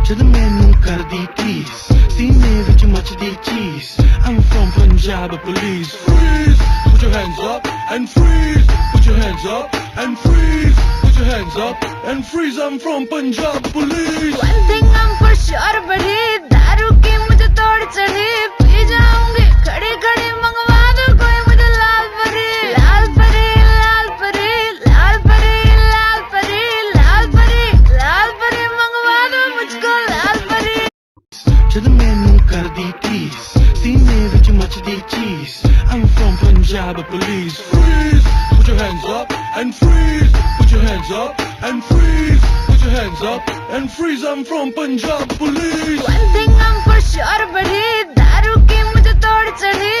जद मैनू कर दी टीस सीने विच मचदी चीस I'm from Punjab police freeze put your hands up and freeze put your hands up and freeze put your hands up and freeze I'm from Punjab police One thing I'm for sure buddy दारू की मुझे तोड़ चढ़ी P जाऊंगी खड़े खड़े मंगवा दो कोई मुझे लाल परी लाल परी लाल परी लाल परी लाल परी लाल परी लाल परी मंगवा दो मुझको लाल परी जद मैनू कर दी टीस सीने विच मचदी चीस I'm from Punjab police freeze put your hands up and freeze put your hands up and freeze put your hands up and freeze I'm from Punjab police One thing I'm for sure buddy दारू की मुझे तोड़ चढ़ी